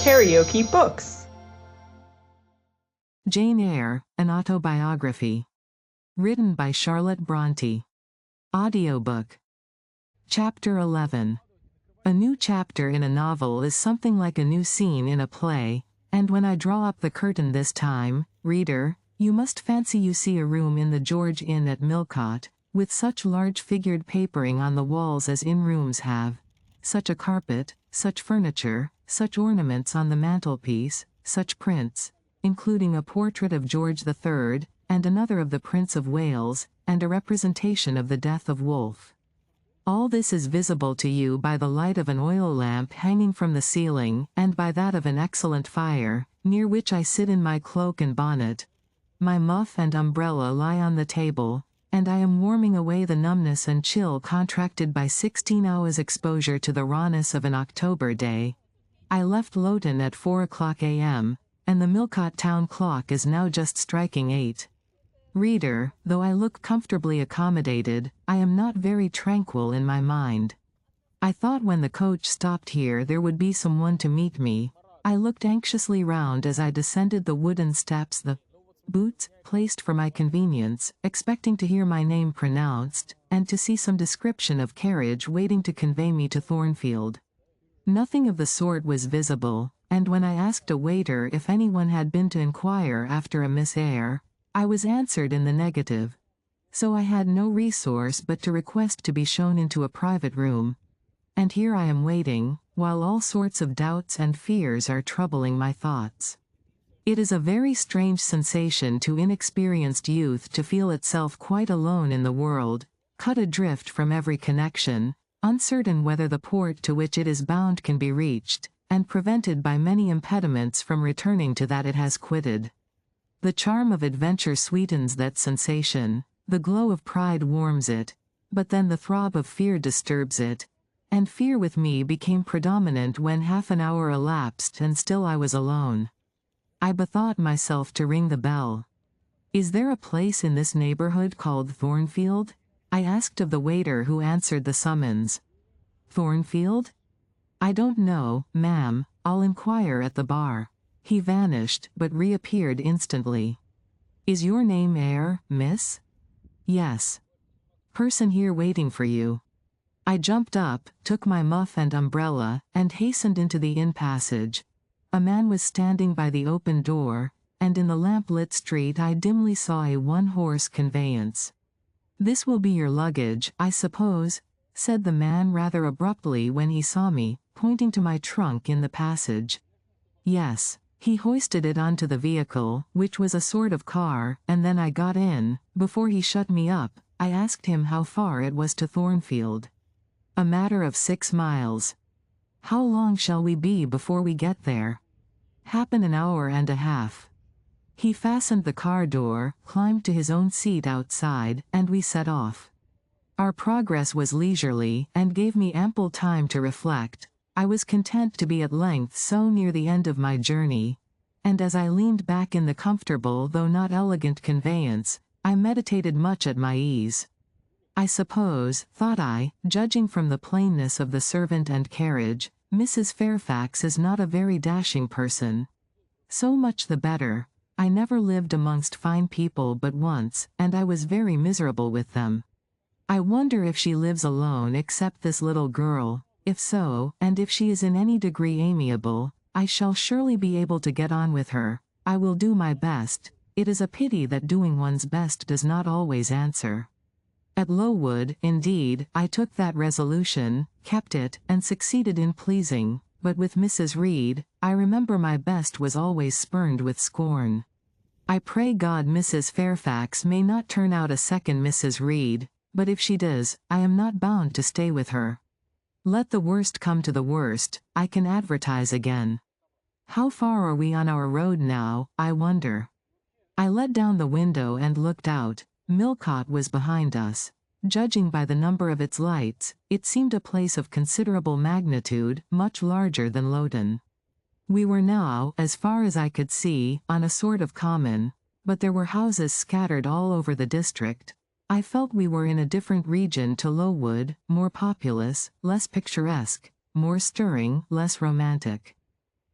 KaraokeBooks. Jane Eyre, an autobiography. Written by Charlotte Brontë. Audiobook. Chapter 11. A new chapter in a novel is something like a new scene in a play, and when I draw up the curtain this time, reader, you must fancy you see a room in the George Inn at Millcote, with such large-figured papering on the walls as inn rooms have, such a carpet, such furniture, such ornaments on the mantelpiece, such prints, including a portrait of George III, and another of the Prince of Wales, and a representation of the death of Wolfe. All this is visible to you by the light of an oil lamp hanging from the ceiling, and by that of an excellent fire, near which I sit in my cloak and bonnet. My muff and umbrella lie on the table, and I am warming away the numbness and chill contracted by 16 hours exposure to the rawness of an October day. I left Loughton at 4:00 a.m., and the Millcote town clock is now just striking 8. Reader, though I look comfortably accommodated, I am not very tranquil in my mind. I thought when the coach stopped here there would be someone to meet me. I looked anxiously round as I descended the wooden steps, the boots placed for my convenience, expecting to hear my name pronounced, and to see some description of carriage waiting to convey me to Thornfield. Nothing of the sort was visible, and when I asked a waiter if anyone had been to inquire after a Miss Eyre, I was answered in the negative. So I had no resource but to request to be shown into a private room. And here I am waiting, while all sorts of doubts and fears are troubling my thoughts. It is a very strange sensation to inexperienced youth to feel itself quite alone in the world, cut adrift from every connection, uncertain whether the port to which it is bound can be reached, and prevented by many impediments from returning to that it has quitted. The charm of adventure sweetens that sensation, the glow of pride warms it, but then the throb of fear disturbs it, and fear with me became predominant when half an hour elapsed and still I was alone. I bethought myself to ring the bell. "Is there a place in this neighborhood called Thornfield?" I asked of the waiter who answered the summons. "Thornfield? I don't know, ma'am, I'll inquire at the bar." He vanished, but reappeared instantly. "Is your name Eyre, miss?" "Yes." "Person here waiting for you." I jumped up, took my muff and umbrella, and hastened into the inn passage. A man was standing by the open door, and in the lamp-lit street I dimly saw a one-horse conveyance. "This will be your luggage, I suppose," said the man rather abruptly when he saw me, pointing to my trunk in the passage. "Yes." He hoisted it onto the vehicle, which was a sort of car, and then I got in. Before he shut me up, I asked him how far it was to Thornfield. "A matter of 6 miles." "How long shall we be before we get there?" "Happen an hour and a half." He fastened the car door, climbed to his own seat outside, and we set off. Our progress was leisurely, and gave me ample time to reflect. I was content to be at length so near the end of my journey, and as I leaned back in the comfortable though not elegant conveyance, I meditated much at my ease. I suppose, thought I, judging from the plainness of the servant and carriage, Mrs. Fairfax is not a very dashing person. So much the better. I never lived amongst fine people but once, and I was very miserable with them. I wonder if she lives alone except this little girl. If so, and if she is in any degree amiable, I shall surely be able to get on with her. I will do my best. It is a pity that doing one's best does not always answer. At Lowood, indeed, I took that resolution, kept it, and succeeded in pleasing, but with Mrs. Reed, I remember my best was always spurned with scorn. I pray God Mrs. Fairfax may not turn out a second Mrs. Reed, but if she does, I am not bound to stay with her. Let the worst come to the worst, I can advertise again. How far are we on our road now, I wonder? I let down the window and looked out. Millcote was behind us. Judging by the number of its lights, it seemed a place of considerable magnitude, much larger than Loughton. We were now, as far as I could see, on a sort of common, but there were houses scattered all over the district. I felt we were in a different region to Lowood, more populous, less picturesque, more stirring, less romantic.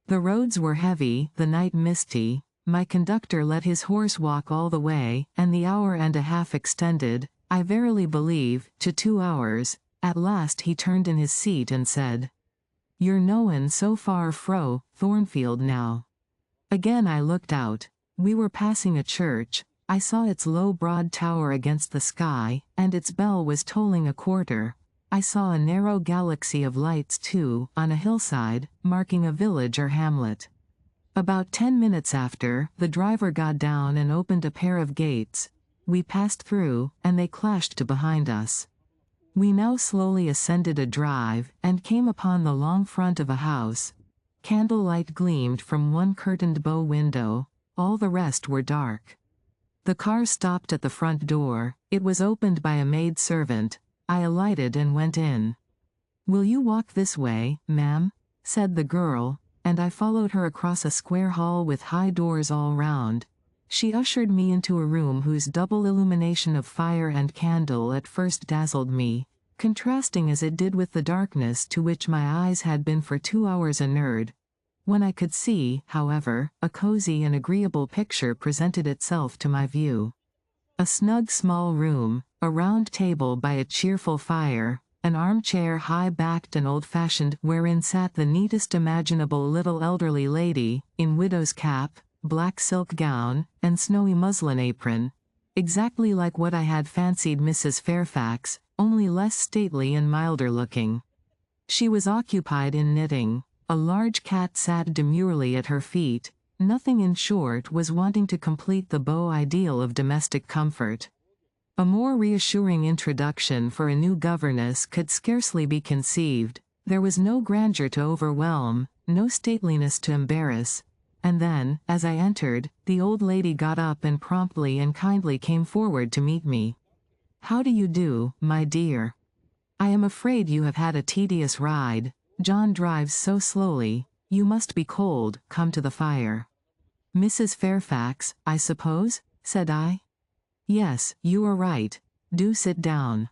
The roads were heavy, the night misty. My conductor let his horse walk all the way, and the hour and a half extended, I verily believe, to 2 hours. At last he turned in his seat and said, "You're noin' so far fro Thornfield now." Again I looked out. We were passing a church. I saw its low broad tower against the sky, and its bell was tolling a quarter. I saw a narrow galaxy of lights too, on a hillside, marking a village or hamlet. About 10 minutes after, the driver got down and opened a pair of gates. We passed through, and they clashed to behind us. We now slowly ascended a drive, and came upon the long front of a house. Candlelight gleamed from one curtained bow window. All the rest were dark. The car stopped at the front door. It was opened by a maid servant. I alighted and went in. "Will you walk this way, ma'am?" said the girl, and I followed her across a square hall with high doors all round. She ushered me into a room whose double illumination of fire and candle at first dazzled me, contrasting as it did with the darkness to which my eyes had been for 2 hours inured. When I could see, however, a cozy and agreeable picture presented itself to my view. A snug small room, a round table by a cheerful fire, an armchair high-backed and old-fashioned, wherein sat the neatest imaginable little elderly lady, in widow's cap, black silk gown, and snowy muslin apron, exactly like what I had fancied Mrs. Fairfax, only less stately and milder looking. She was occupied in knitting. A large cat sat demurely at her feet. Nothing, in short, was wanting to complete the beau ideal of domestic comfort. A more reassuring introduction for a new governess could scarcely be conceived. There was no grandeur to overwhelm, no stateliness to embarrass. And then, as I entered, the old lady got up and promptly and kindly came forward to meet me. "How do you do, my dear? I am afraid you have had a tedious ride. John drives so slowly. You must be cold. Come to the fire." "Mrs. Fairfax, I suppose?" said I. "Yes, you are right. Do sit down."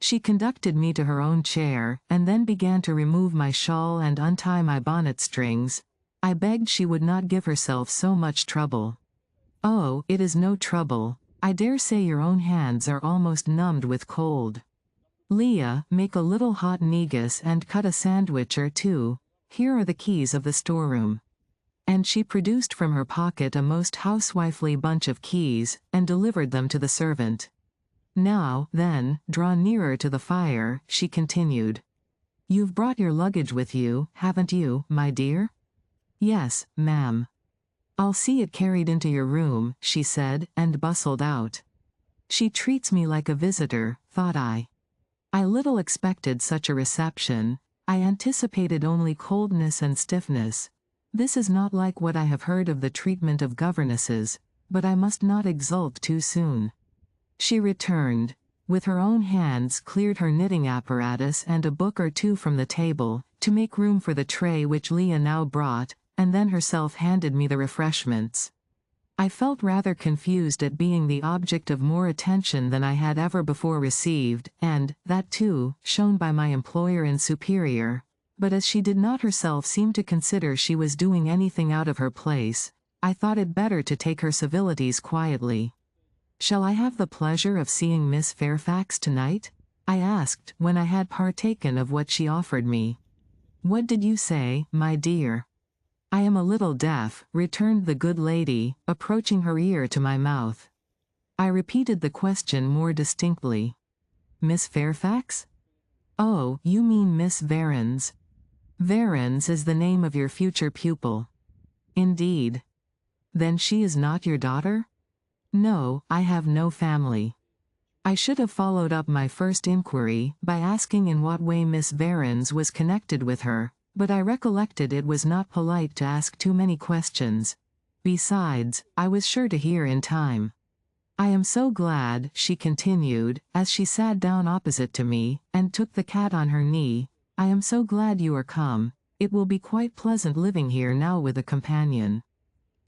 She conducted me to her own chair, and then began to remove my shawl and untie my bonnet strings. I begged she would not give herself so much trouble. "Oh, it is no trouble. I dare say your own hands are almost numbed with cold. Leah, make a little hot negus and cut a sandwich or two. Here are the keys of the storeroom." And she produced from her pocket a most housewifely bunch of keys, and delivered them to the servant. "Now, then, draw nearer to the fire," she continued. "You've brought your luggage with you, haven't you, my dear?" "Yes, ma'am." "I'll see it carried into your room," she said, and bustled out. She treats me like a visitor, thought I. I little expected such a reception. I anticipated only coldness and stiffness. This is not like what I have heard of the treatment of governesses, but I must not exult too soon. She returned. With her own hands cleared her knitting apparatus and a book or two from the table, to make room for the tray which Leah now brought, and then herself handed me the refreshments. I felt rather confused at being the object of more attention than I had ever before received, and, that too, shown by my employer and superior. But as she did not herself seem to consider she was doing anything out of her place, I thought it better to take her civilities quietly. "Shall I have the pleasure of seeing Miss Fairfax tonight?" I asked, when I had partaken of what she offered me. "What did you say, my dear?" "I am a little deaf," returned the good lady, approaching her ear to my mouth. I repeated the question more distinctly. "Miss Fairfax? Oh, you mean Miss Varens. Varens is the name of your future pupil." "Indeed. Then she is not your daughter?" "No, I have no family." I should have followed up my first inquiry by asking in what way Miss Varens was connected with her, but I recollected it was not polite to ask too many questions. Besides, I was sure to hear in time. "I am so glad," she continued, as she sat down opposite to me, and took the cat on her knee, "I am so glad you are come. It will be quite pleasant living here now with a companion.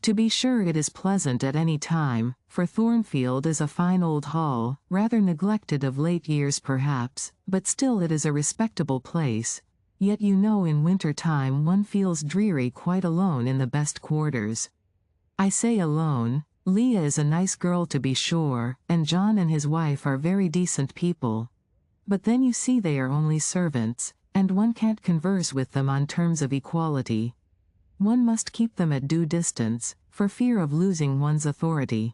To be sure it is pleasant at any time, for Thornfield is a fine old hall, rather neglected of late years perhaps, but still it is a respectable place. Yet you know in winter time one feels dreary quite alone in the best quarters. I say alone, Leah is a nice girl to be sure, and John and his wife are very decent people. But then you see they are only servants, and one can't converse with them on terms of equality. One must keep them at due distance, for fear of losing one's authority.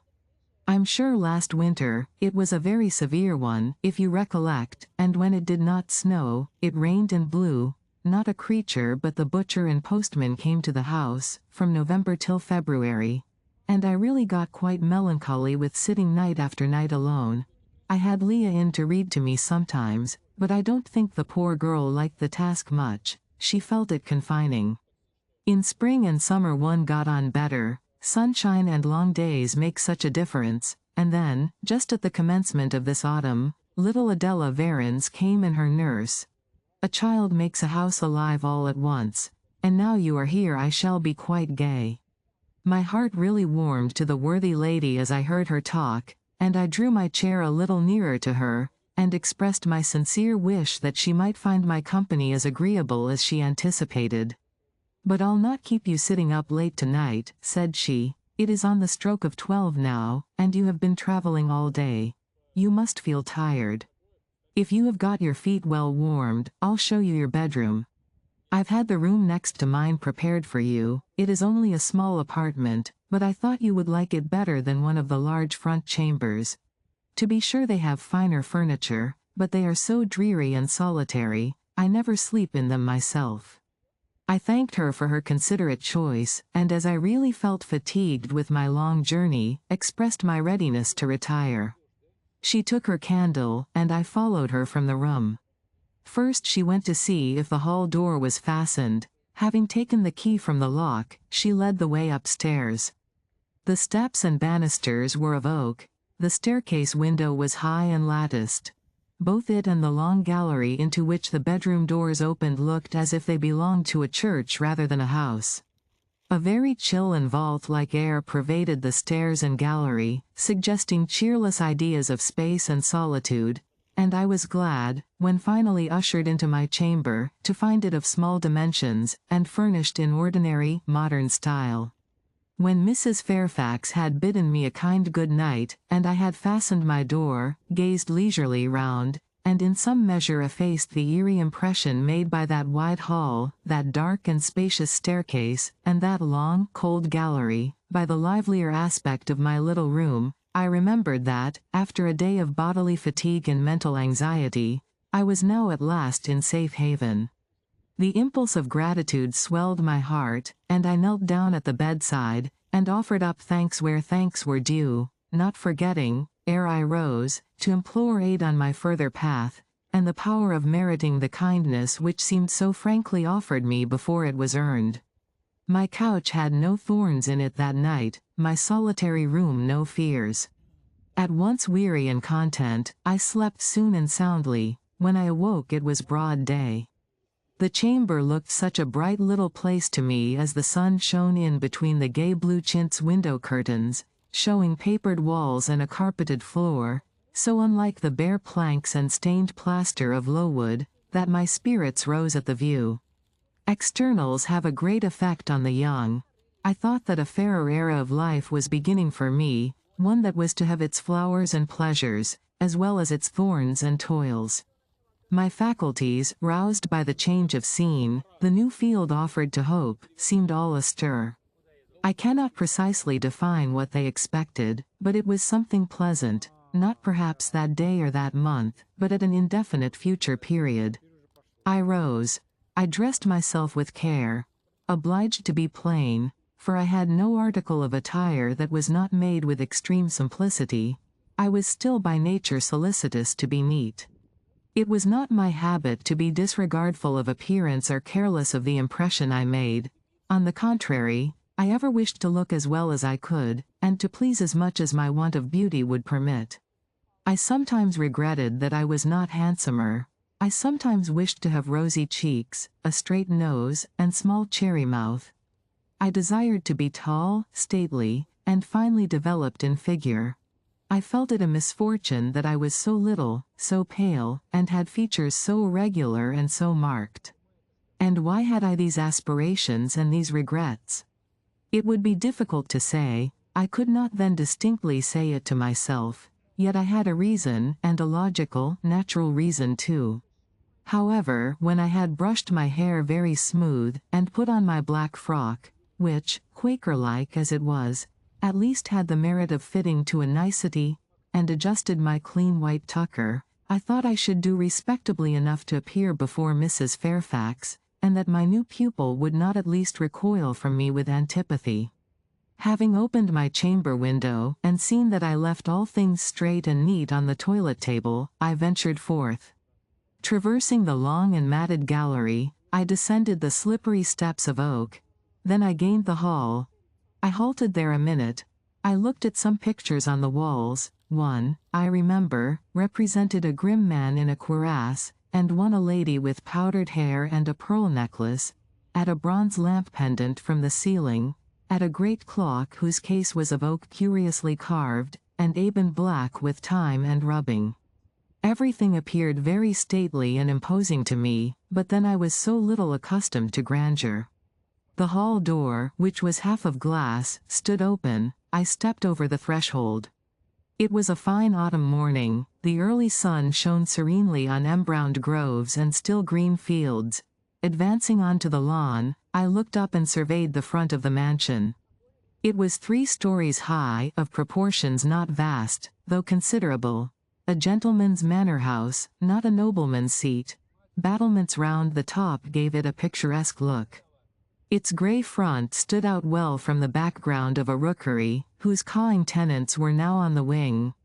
I'm sure last winter, it was a very severe one, if you recollect, and when it did not snow, it rained and blew, not a creature but the butcher and postman came to the house, from November till February. And I really got quite melancholy with sitting night after night alone. I had Leah in to read to me sometimes, but I don't think the poor girl liked the task much, she felt it confining. In spring and summer one got on better, sunshine and long days make such a difference, and then, just at the commencement of this autumn, little Adela Varens came and her nurse. A child makes a house alive all at once, and now you are here I shall be quite gay. My heart really warmed to the worthy lady as I heard her talk, and I drew my chair a little nearer to her, and expressed my sincere wish that she might find my company as agreeable as she anticipated. "But I'll not keep you sitting up late tonight," said she. "It is on the stroke of 12 now, and you have been traveling all day. You must feel tired. If you have got your feet well warmed, I'll show you your bedroom. I've had the room next to mine prepared for you. It is only a small apartment, but I thought you would like it better than one of the large front chambers. To be sure they have finer furniture, but they are so dreary and solitary, I never sleep in them myself." I thanked her for her considerate choice, and as I really felt fatigued with my long journey, expressed my readiness to retire. She took her candle, and I followed her from the room. First she went to see if the hall door was fastened. Having taken the key from the lock, she led the way upstairs. The steps and banisters were of oak, the staircase window was high and latticed. Both it and the long gallery into which the bedroom doors opened looked as if they belonged to a church rather than a house. A very chill and vault-like air pervaded the stairs and gallery, suggesting cheerless ideas of space and solitude, and I was glad, when finally ushered into my chamber, to find it of small dimensions, and furnished in ordinary, modern style. When Mrs. Fairfax had bidden me a kind good night, and I had fastened my door, gazed leisurely round, and in some measure effaced the eerie impression made by that wide hall, that dark and spacious staircase, and that long, cold gallery, by the livelier aspect of my little room, I remembered that, after a day of bodily fatigue and mental anxiety, I was now at last in safe haven. The impulse of gratitude swelled my heart, and I knelt down at the bedside, and offered up thanks where thanks were due, not forgetting, ere I rose, to implore aid on my further path, and the power of meriting the kindness which seemed so frankly offered me before it was earned. My couch had no thorns in it that night, my solitary room no fears. At once weary and content, I slept soon and soundly. When I awoke it was broad day. The chamber looked such a bright little place to me as the sun shone in between the gay blue chintz window curtains, showing papered walls and a carpeted floor, so unlike the bare planks and stained plaster of Lowood, that my spirits rose at the view. Externals have a great effect on the young. I thought that a fairer era of life was beginning for me, one that was to have its flowers and pleasures, as well as its thorns and toils. My faculties, roused by the change of scene, the new field offered to hope, seemed all astir. I cannot precisely define what they expected, but it was something pleasant, not perhaps that day or that month, but at an indefinite future period. I rose. I dressed myself with care, obliged to be plain, for I had no article of attire that was not made with extreme simplicity. I was still by nature solicitous to be neat. It was not my habit to be disregardful of appearance or careless of the impression I made. On the contrary, I ever wished to look as well as I could, and to please as much as my want of beauty would permit. I sometimes regretted that I was not handsomer. I sometimes wished to have rosy cheeks, a straight nose, and small cherry mouth. I desired to be tall, stately, and finely developed in figure. I felt it a misfortune that I was so little, so pale, and had features so irregular and so marked. And why had I these aspirations and these regrets? It would be difficult to say. I could not then distinctly say it to myself, yet I had a reason, and a logical, natural reason too. However, when I had brushed my hair very smooth, and put on my black frock, which, Quaker-like as it was, at least had the merit of fitting to a nicety, and adjusted my clean white tucker, I thought I should do respectably enough to appear before Mrs. Fairfax, and that my new pupil would not at least recoil from me with antipathy. Having opened my chamber window, and seen that I left all things straight and neat on the toilet table, I ventured forth. Traversing the long and matted gallery, I descended the slippery steps of oak. Then I gained the hall. I halted there a minute. I looked at some pictures on the walls. One, I remember, represented a grim man in a cuirass, and one a lady with powdered hair and a pearl necklace, at a bronze lamp pendant from the ceiling, at a great clock whose case was of oak curiously carved, and ebon black with time and rubbing. Everything appeared very stately and imposing to me, but then I was so little accustomed to grandeur. The hall door, which was half of glass, stood open. I stepped over the threshold. It was a fine autumn morning. The early sun shone serenely on embrowned groves and still green fields. Advancing onto the lawn, I looked up and surveyed the front of the mansion. It was 3 stories high, of proportions not vast, though considerable. A gentleman's manor house, not a nobleman's seat. Battlements round the top gave it a picturesque look. Its grey front stood out well from the background of a rookery, whose cawing tenants were now on the wing.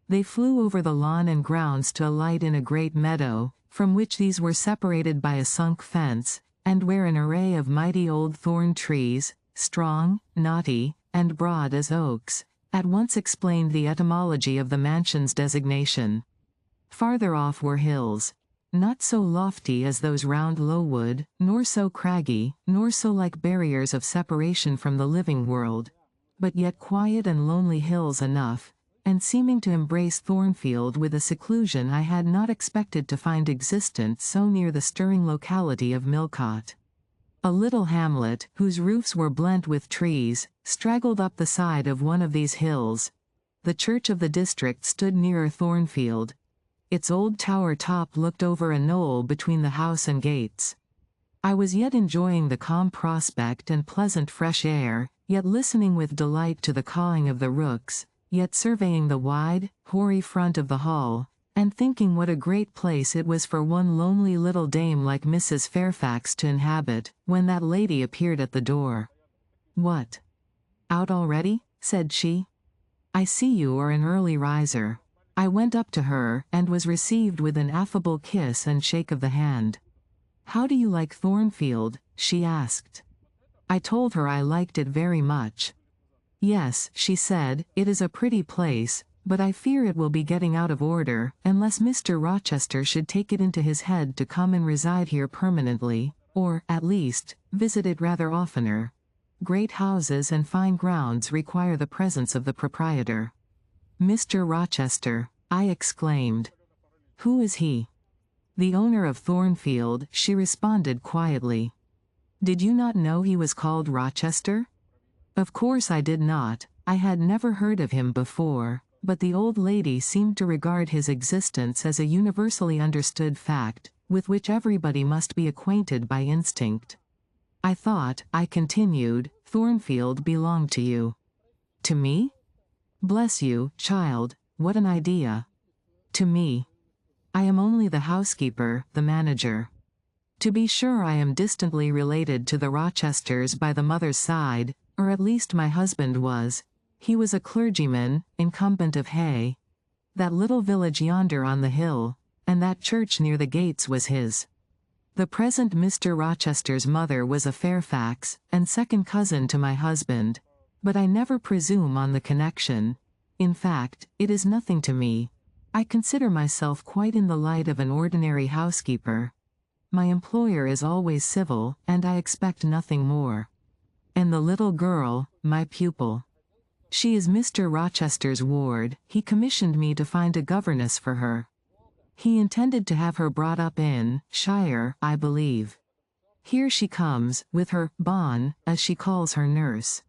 They flew over the lawn and grounds to alight in a great meadow, from which these were separated by a sunk fence, and where an array of mighty old thorn trees, strong, knotty, and broad as oaks, at once explained the etymology of the mansion's designation. Farther off were hills, not so lofty as those round Lowood, nor so craggy, nor so like barriers of separation from the living world, but yet quiet and lonely hills enough, and seeming to embrace Thornfield with a seclusion I had not expected to find existent so near the stirring locality of Millcote. A little hamlet, whose roofs were blent with trees, straggled up the side of one of these hills. The church of the district stood nearer Thornfield. Its old tower top looked over a knoll between the house and gates. I was yet enjoying the calm prospect and pleasant fresh air, yet listening with delight to the cawing of the rooks, yet surveying the wide, hoary front of the hall, and thinking what a great place it was for one lonely little dame like Mrs. Fairfax to inhabit, when that lady appeared at the door. "What? Out already?" said she. "I see you are an early riser." I went up to her, and was received with an affable kiss and shake of the hand. "How do you like Thornfield?" she asked. I told her I liked it very much. "Yes," she said, "it is a pretty place, but I fear it will be getting out of order, unless Mr. Rochester should take it into his head to come and reside here permanently, or, at least, visit it rather oftener. Great houses and fine grounds require the presence of the proprietor." "Mr. Rochester," I exclaimed. "Who is he?" "The owner of Thornfield," she responded quietly. "Did you not know he was called Rochester?" Of course I did not. I had never heard of him before, but the old lady seemed to regard his existence as a universally understood fact, with which everybody must be acquainted by instinct. "I thought," I continued, "Thornfield belonged to you." "To me?" "Bless you, child, what an idea." "To me. I am only the housekeeper, the manager. To be sure I am distantly related to the Rochesters by the mother's side, or at least my husband was. He was a clergyman, incumbent of Hay. That little village yonder on the hill, and that church near the gates was his. The present Mr. Rochester's mother was a Fairfax, and second cousin to my husband, but I never presume on the connection. In fact, it is nothing to me. I consider myself quite in the light of an ordinary housekeeper. My employer is always civil, and I expect nothing more. And the little girl, my pupil. She is Mr. Rochester's ward. He commissioned me to find a governess for her. He intended to have her brought up in Shire, I believe. Here she comes, with her bonne, as she calls her nurse.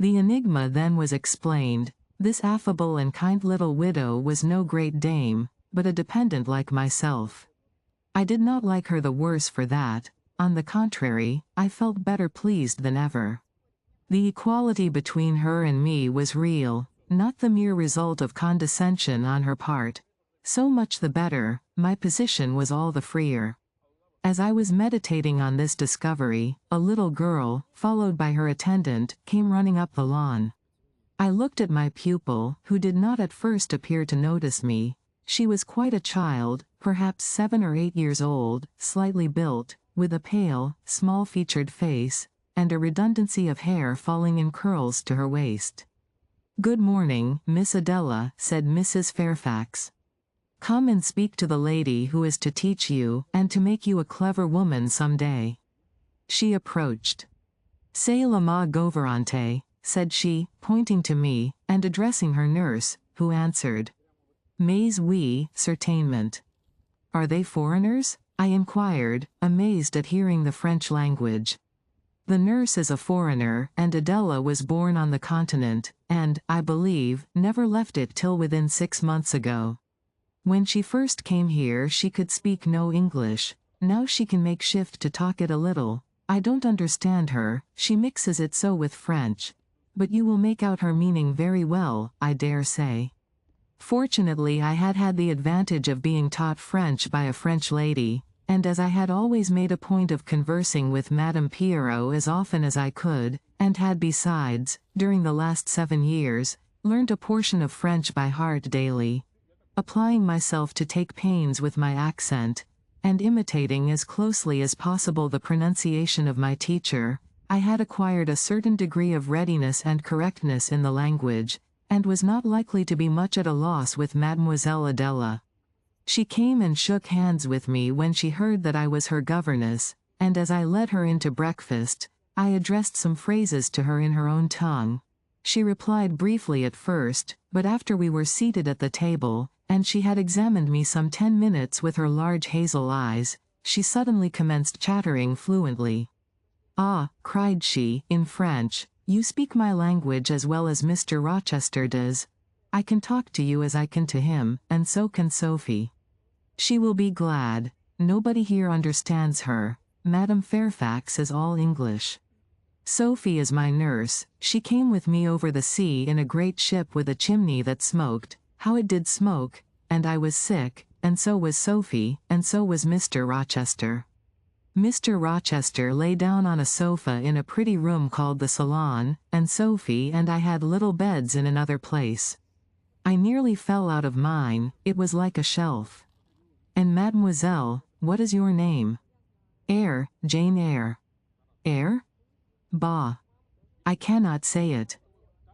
The enigma then was explained. This affable and kind little widow was no great dame, but a dependent like myself. I did not like her the worse for that. On the contrary, I felt better pleased than ever. The equality between her and me was real, not the mere result of condescension on her part. So much the better, my position was all the freer. As I was meditating on this discovery, a little girl, followed by her attendant, came running up the lawn. I looked at my pupil, who did not at first appear to notice me. She was quite a child, perhaps 7 or 8 years old, slightly built, with a pale, small-featured face, and a redundancy of hair falling in curls to her waist. "Good morning, Miss Adela," said Mrs. Fairfax. "Come and speak to the lady who is to teach you, and to make you a clever woman some day." She approached. "C'est la ma gouvernante," said she, pointing to me, and addressing her nurse, who answered, "Mais oui, certainement." "Are they foreigners?" I inquired, amazed at hearing the French language. The nurse is a foreigner, and Adela was born on the continent, and, I believe, never left it till within 6 months ago. When she first came here she could speak no English. Now she can make shift to talk it a little. I don't understand her, she mixes it so with French. But you will make out her meaning very well, I dare say. Fortunately I had the advantage of being taught French by a French lady, and as I had always made a point of conversing with Madame Pierrot as often as I could, and had besides, during the last 7 years, learnt a portion of French by heart daily, applying myself to take pains with my accent, and imitating as closely as possible the pronunciation of my teacher, I had acquired a certain degree of readiness and correctness in the language, and was not likely to be much at a loss with Mademoiselle Adela. She came and shook hands with me when she heard that I was her governess, and as I led her into breakfast, I addressed some phrases to her in her own tongue. She replied briefly at first, but after we were seated at the table, and she had examined me some 10 minutes with her large hazel eyes, she suddenly commenced chattering fluently. "Ah," cried she, in French, "you speak my language as well as Mr. Rochester does. I can talk to you as I can to him, and so can Sophie. She will be glad. Nobody here understands her. Madame Fairfax is all English. Sophie is my nurse. She came with me over the sea in a great ship with a chimney that smoked. How it did smoke, and I was sick, and so was Sophie, and so was Mr. Rochester. Mr. Rochester lay down on a sofa in a pretty room called the salon, and Sophie and I had little beds in another place. I nearly fell out of mine, it was like a shelf. And mademoiselle, what is your name?" "Eyre, Jane Eyre." "Eyre? Bah! I cannot say it.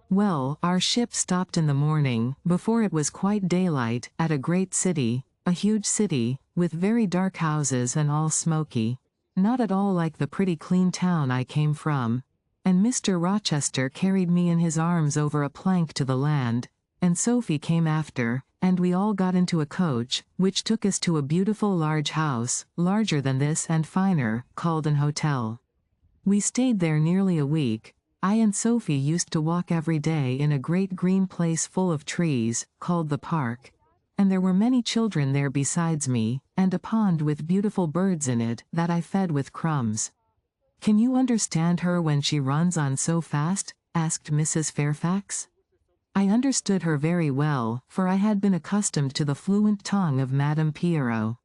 Well, our ship stopped in the morning, before it was quite daylight, at a great city, a huge city, with very dark houses and all smoky. Not at all like the pretty clean town I came from. And Mr. Rochester carried me in his arms over a plank to the land, and Sophie came after, and we all got into a coach, which took us to a beautiful large house, larger than this and finer, called an hotel. We stayed there nearly a week. I and Sophie used to walk every day in a great green place full of trees, called the park. And there were many children there besides me, and a pond with beautiful birds in it, that I fed with crumbs." "Can you understand her when she runs on so fast?" asked Mrs. Fairfax. I understood her very well, for I had been accustomed to the fluent tongue of Madame Pierrot.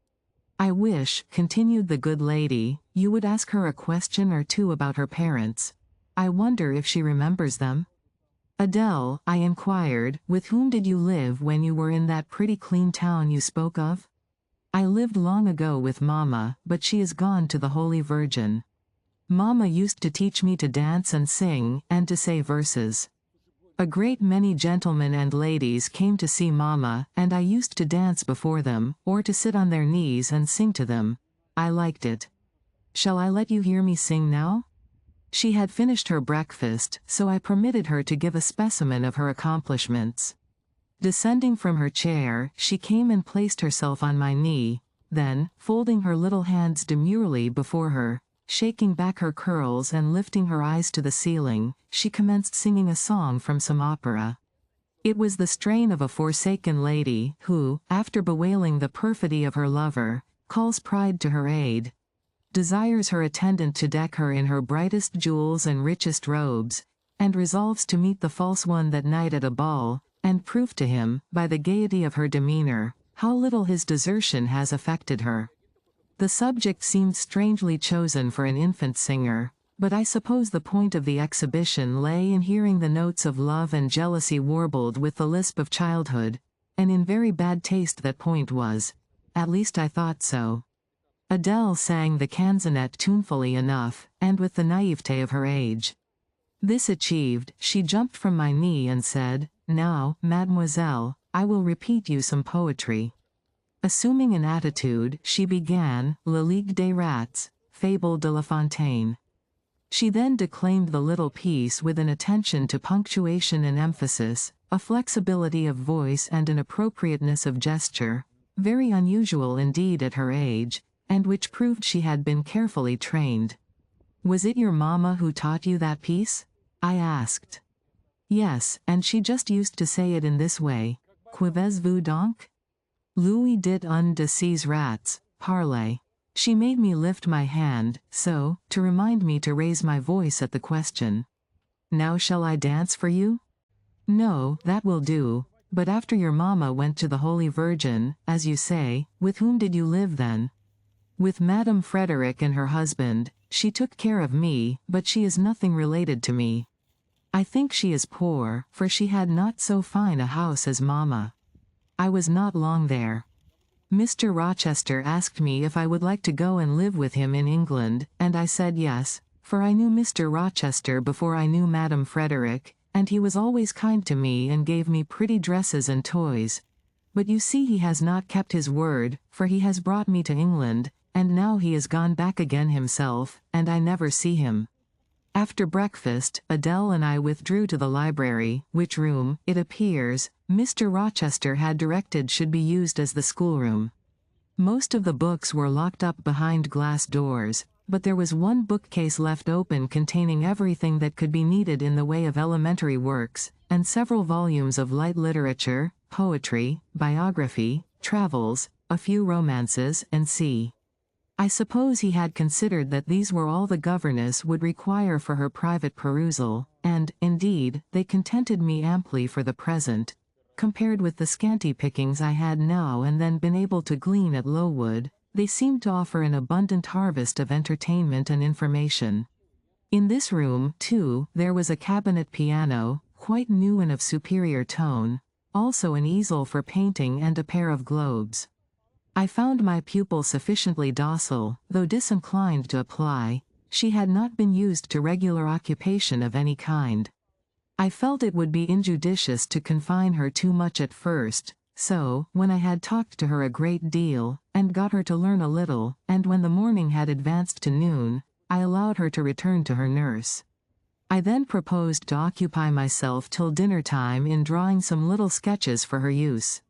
"I wish," continued the good lady, "you would ask her a question or two about her parents. I wonder if she remembers them?" "Adele," I inquired, "with whom did you live when you were in that pretty clean town you spoke of?" "I lived long ago with Mamma, but she is gone to the Holy Virgin. Mamma used to teach me to dance and sing, and to say verses. A great many gentlemen and ladies came to see Mamma, and I used to dance before them, or to sit on their knees and sing to them. I liked it. Shall I let you hear me sing now?" She had finished her breakfast, so I permitted her to give a specimen of her accomplishments. Descending from her chair, she came and placed herself on my knee, then, folding her little hands demurely before her, shaking back her curls and lifting her eyes to the ceiling, she commenced singing a song from some opera. It was the strain of a forsaken lady who, after bewailing the perfidy of her lover, calls pride to her aid, desires her attendant to deck her in her brightest jewels and richest robes, and resolves to meet the false one that night at a ball, and prove to him, by the gaiety of her demeanor, how little his desertion has affected her. The subject seemed strangely chosen for an infant singer, but I suppose the point of the exhibition lay in hearing the notes of love and jealousy warbled with the lisp of childhood, and in very bad taste that point was. At least I thought so. Adele sang the canzonet tunefully enough, and with the naivete of her age. This achieved, she jumped from my knee and said, "Now, mademoiselle, I will repeat you some poetry." Assuming an attitude, she began, La Ligue des Rats, Fable de La Fontaine. She then declaimed the little piece with an attention to punctuation and emphasis, a flexibility of voice and an appropriateness of gesture, very unusual indeed at her age, and which proved she had been carefully trained. "Was it your mamma who taught you that piece?" I asked. "Yes, and she just used to say it in this way, Qu'avez-vous donc? Louis dit un de ces rats, parlez." She made me lift my hand, so, to remind me to raise my voice at the question. "Now shall I dance for you?" "No, that will do, but after your mamma went to the Holy Virgin, as you say, with whom did you live then?" "With Madame Frederick and her husband. She took care of me, but she is nothing related to me. I think she is poor, for she had not so fine a house as mamma." I was not long there. Mr. Rochester asked me if I would like to go and live with him in England, and I said yes, for I knew Mr. Rochester before I knew Madame Frederick, and he was always kind to me and gave me pretty dresses and toys. But you see he has not kept his word, for he has brought me to England, and now he is gone back again himself, and I never see him. After breakfast, Adele and I withdrew to the library, which room, it appears, Mr. Rochester had directed should be used as the schoolroom. Most of the books were locked up behind glass doors, but there was one bookcase left open containing everything that could be needed in the way of elementary works, and several volumes of light literature, poetry, biography, travels, a few romances, and c. I suppose he had considered that these were all the governess would require for her private perusal, and, indeed, they contented me amply for the present, compared with the scanty pickings I had now and then been able to glean at Lowood. They seemed to offer an abundant harvest of entertainment and information. In this room, too, there was a cabinet piano, quite new and of superior tone, also an easel for painting and a pair of globes. I found my pupil sufficiently docile, though disinclined to apply. She had not been used to regular occupation of any kind. I felt it would be injudicious to confine her too much at first, so, when I had talked to her a great deal, and got her to learn a little, and when the morning had advanced to noon, I allowed her to return to her nurse. I then proposed to occupy myself till dinner time in drawing some little sketches for her use.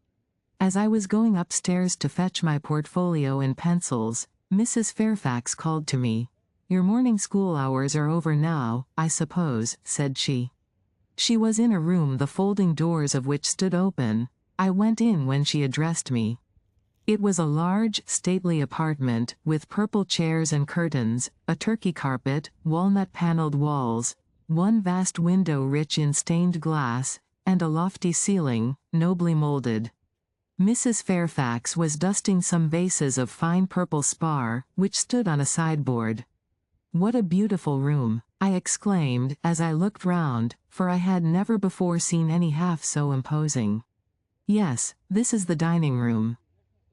As I was going upstairs to fetch my portfolio and pencils, Mrs. Fairfax called to me. "Your morning school hours are over now, I suppose," said she. She was in a room the folding doors of which stood open. I went in when she addressed me. It was a large, stately apartment, with purple chairs and curtains, a Turkey carpet, walnut-paneled walls, one vast window rich in stained glass, and a lofty ceiling, nobly molded. Mrs. Fairfax was dusting some vases of fine purple spar, which stood on a sideboard. "What a beautiful room!" I exclaimed, as I looked round, for I had never before seen any half so imposing. "Yes, this is the dining room.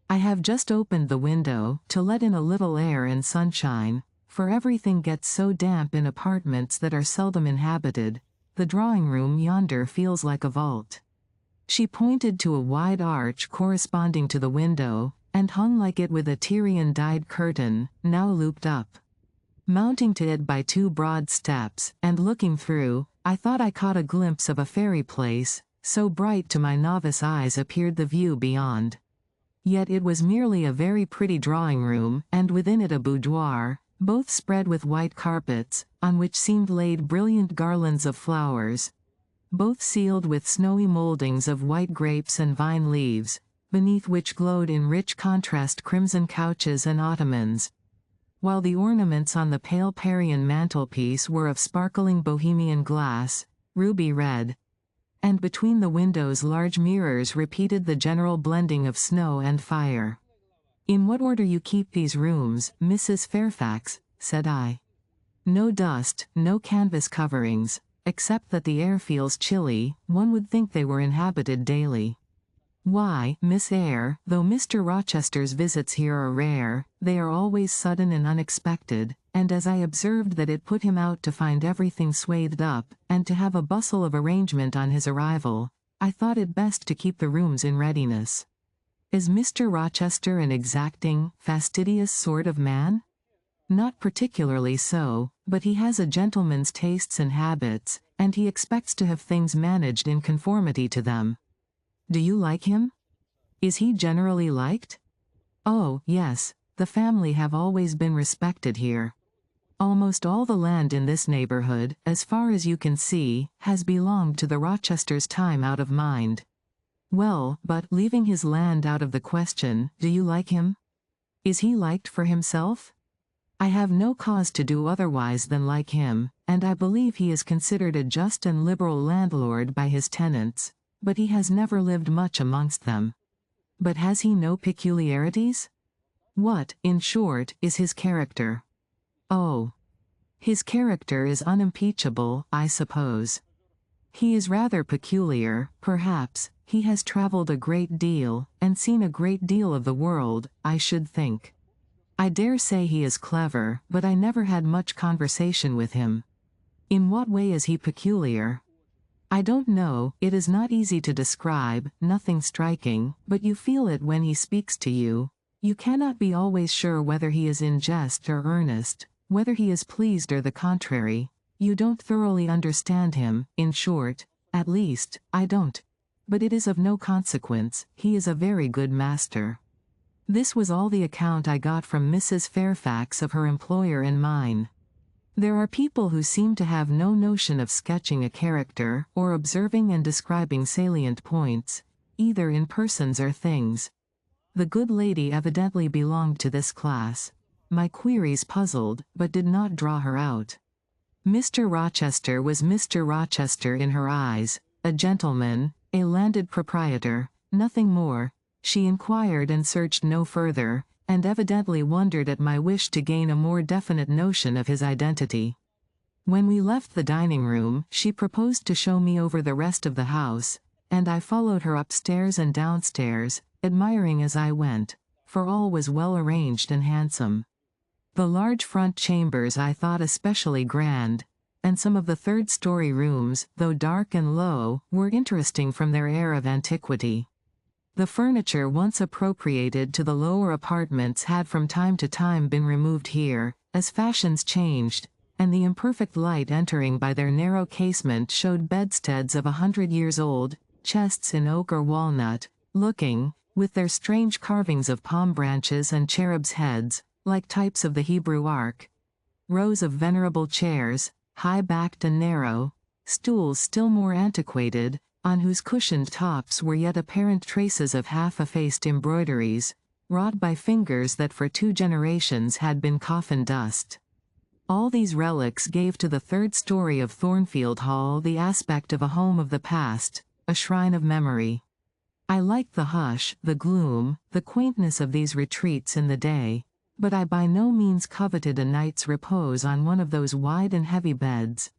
I have just opened the window, to let in a little air and sunshine, for everything gets so damp in apartments that are seldom inhabited. The drawing room yonder feels like a vault." She pointed to a wide arch corresponding to the window, and hung like it with a Tyrian dyed curtain, now looped up. Mounting to it by two broad steps, and looking through, I thought I caught a glimpse of a fairy place, so bright to my novice eyes appeared the view beyond. Yet it was merely a very pretty drawing room, and within it a boudoir, both spread with white carpets, on which seemed laid brilliant garlands of flowers, both sealed with snowy moldings of white grapes and vine leaves, beneath which glowed in rich contrast crimson couches and ottomans, while the ornaments on the pale Parian mantelpiece were of sparkling Bohemian glass, ruby red, and between the windows large mirrors repeated the general blending of snow and fire. "In what order you keep these rooms, Mrs. Fairfax?" said I. "No dust, no canvas coverings, except that the air feels chilly. One would think they were inhabited daily." "Why, Miss Eyre, though Mr. Rochester's visits here are rare, they are always sudden and unexpected, and as I observed that it put him out to find everything swathed up, and to have a bustle of arrangement on his arrival, I thought it best to keep the rooms in readiness." "Is Mr. Rochester an exacting, fastidious sort of man?" "Not particularly so, but he has a gentleman's tastes and habits, and he expects to have things managed in conformity to them." "Do you like him? Is he generally liked?" "Oh, yes, the family have always been respected here. Almost all the land in this neighborhood, as far as you can see, has belonged to the Rochesters' time out of mind." "Well, but, leaving his land out of the question, do you like him? Is he liked for himself?" "I have no cause to do otherwise than like him, and I believe he is considered a just and liberal landlord by his tenants, but he has never lived much amongst them." "But has he no peculiarities? What, in short, is his character?" "Oh, his character is unimpeachable, I suppose. He is rather peculiar, perhaps. He has traveled a great deal, and seen a great deal of the world, I should think. I dare say he is clever, but I never had much conversation with him." "In what way is he peculiar?" "I don't know, it is not easy to describe, nothing striking, but you feel it when he speaks to you. You cannot be always sure whether he is in jest or earnest, whether he is pleased or the contrary. You don't thoroughly understand him, in short. At least, I don't. But it is of no consequence, he is a very good master." This was all the account I got from Mrs. Fairfax of her employer and mine. There are people who seem to have no notion of sketching a character, or observing and describing salient points, either in persons or things. The good lady evidently belonged to this class. My queries puzzled, but did not draw her out. Mr. Rochester was Mr. Rochester in her eyes, a gentleman, a landed proprietor, nothing more. She inquired and searched no further, and evidently wondered at my wish to gain a more definite notion of his identity. When we left the dining room, she proposed to show me over the rest of the house, and I followed her upstairs and downstairs, admiring as I went, for all was well arranged and handsome. The large front chambers I thought especially grand, and some of the third-story rooms, though dark and low, were interesting from their air of antiquity. The furniture once appropriated to the lower apartments had from time to time been removed here, as fashions changed, and the imperfect light entering by their narrow casement showed bedsteads of 100 years old, chests in oak or walnut, looking, with their strange carvings of palm branches and cherubs' heads, like types of the Hebrew Ark. Rows of venerable chairs, high-backed and narrow, stools still more antiquated, on whose cushioned tops were yet apparent traces of half-effaced embroideries, wrought by fingers that for 2 generations had been coffin dust. All these relics gave to the third story of Thornfield Hall the aspect of a home of the past, a shrine of memory. I liked the hush, the gloom, the quaintness of these retreats in the day, but I by no means coveted a night's repose on one of those wide and heavy beds.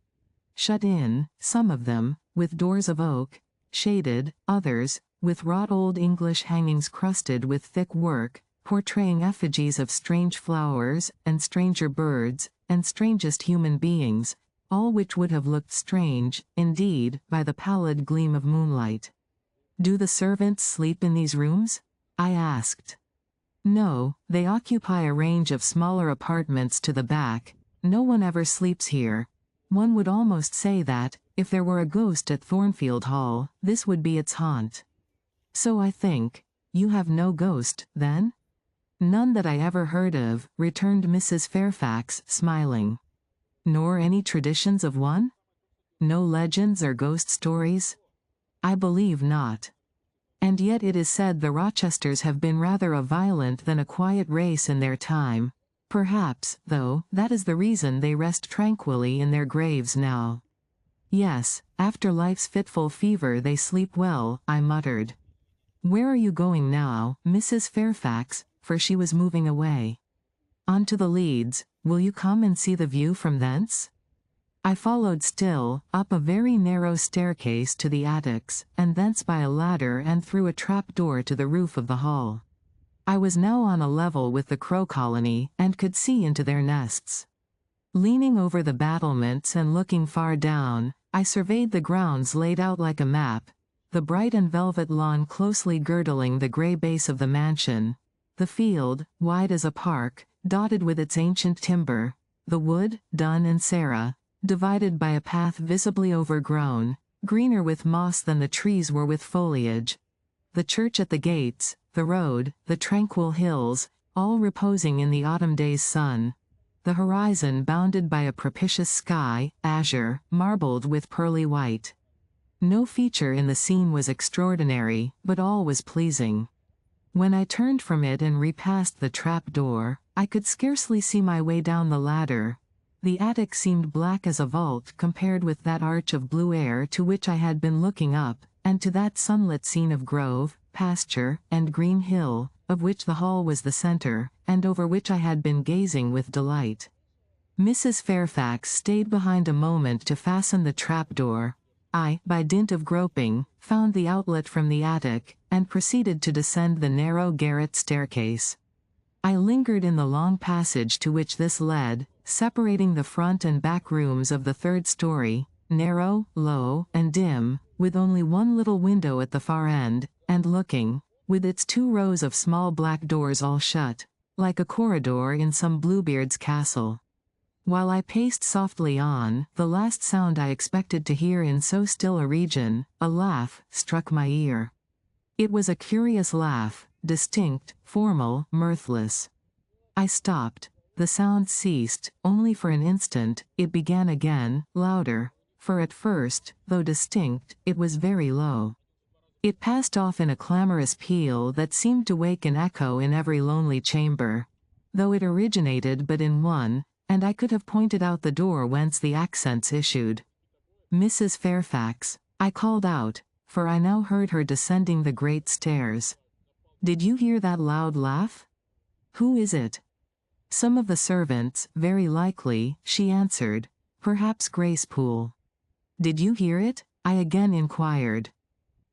Shut in, some of them, with doors of oak, shaded, others, with wrought old English hangings crusted with thick work, portraying effigies of strange flowers, and stranger birds, and strangest human beings, all which would have looked strange, indeed, by the pallid gleam of moonlight. "Do the servants sleep in these rooms?" I asked. "No, they occupy a range of smaller apartments to the back. No one ever sleeps here. One would almost say that, if there were a ghost at Thornfield Hall, this would be its haunt." "So I think. You have no ghost, then?" None that I ever heard of, returned Mrs. Fairfax, smiling. Nor any traditions of one? No legends or ghost stories? I believe not. And yet it is said the Rochesters have been rather a violent than a quiet race in their time. Perhaps, though, that is the reason they rest tranquilly in their graves now. Yes, after life's fitful fever they sleep well, I muttered. Where are you going now, Mrs. Fairfax? For she was moving away. On to the Leads. Will you come and see the view from thence? I followed still, up a very narrow staircase to the attics, and thence by a ladder and through a trap-door to the roof of the hall. I was now on a level with the crow colony, and could see into their nests. Leaning over the battlements and looking far down, I surveyed the grounds laid out like a map, the bright and velvet lawn closely girdling the grey base of the mansion, the field, wide as a park, dotted with its ancient timber, the wood, dun and Sarah, divided by a path visibly overgrown, greener with moss than the trees were with foliage, the church at the gates, the road, the tranquil hills, all reposing in the autumn day's sun, the horizon bounded by a propitious sky, azure, marbled with pearly white. No feature in the scene was extraordinary, but all was pleasing. When I turned from it and repassed the trap-door, I could scarcely see my way down the ladder. The attic seemed black as a vault compared with that arch of blue air to which I had been looking up, and to that sunlit scene of grove, pasture, and green hill, of which the hall was the center, and over which I had been gazing with delight. Mrs. Fairfax stayed behind a moment to fasten the trap-door. I, by dint of groping, found the outlet from the attic, and proceeded to descend the narrow garret staircase. I lingered in the long passage to which this led, separating the front and back rooms of the third story, narrow, low, and dim, with only one little window at the far end, and looking, with its 2 rows of small black doors all shut, like a corridor in some Bluebeard's castle. While I paced softly on, the last sound I expected to hear in so still a region, a laugh, struck my ear. It was a curious laugh, distinct, formal, mirthless. I stopped. The sound ceased, only for an instant. It began again, louder, for at first, though distinct, it was very low. It passed off in a clamorous peal that seemed to wake an echo in every lonely chamber, though it originated but in one, and I could have pointed out the door whence the accents issued. Mrs. Fairfax, I called out, for I now heard her descending the great stairs. Did you hear that loud laugh? Who is it? Some of the servants, very likely, she answered. Perhaps Grace Poole. Did you hear it? I again inquired.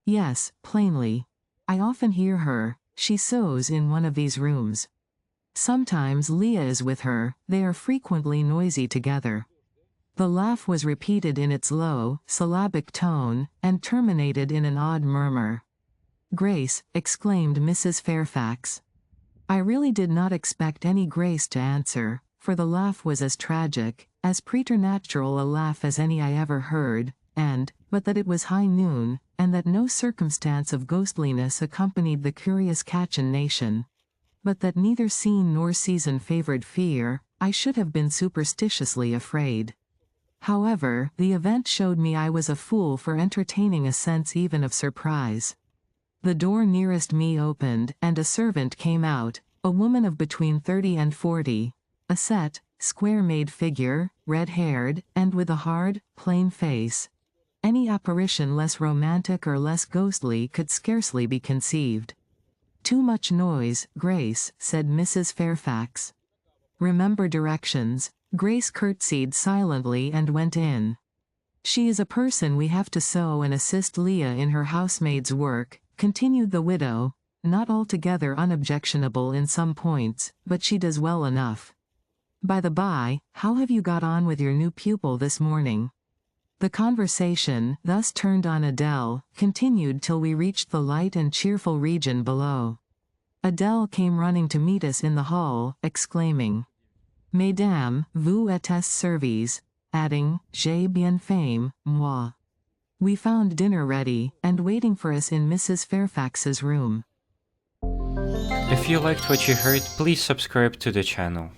Yes, plainly. I often hear her. She sews in one of these rooms. Sometimes Leah is with her. They are frequently noisy together. The laugh was repeated in its low, syllabic tone, and terminated in an odd murmur. Grace, exclaimed Mrs. Fairfax. I really did not expect any Grace to answer, for the laugh was as tragic, as preternatural a laugh as any I ever heard, but that it was high noon, and that no circumstance of ghostliness accompanied the curious cachinnation. But that neither scene nor season favored fear, I should have been superstitiously afraid. However, the event showed me I was a fool for entertaining a sense even of surprise. The door nearest me opened, and a servant came out, a woman of between 30 and 40, a set, square-made figure, red-haired, and with a hard, plain face. Any apparition less romantic or less ghostly could scarcely be conceived. Too much noise, Grace, said Mrs. Fairfax. Remember directions. Grace curtsied silently and went in. She is a person we have to sew and assist Leah in her housemaid's work, continued the widow, not altogether unobjectionable in some points, but she does well enough. By the by, how have you got on with your new pupil this morning? The conversation, thus turned on Adele, continued till we reached the light and cheerful region below. Adele came running to meet us in the hall, exclaiming, Mesdames, vous êtes servies, adding, J'ai bien faim, moi. We found dinner ready, and waiting for us in Mrs. Fairfax's room. If you liked what you heard, please subscribe to the channel.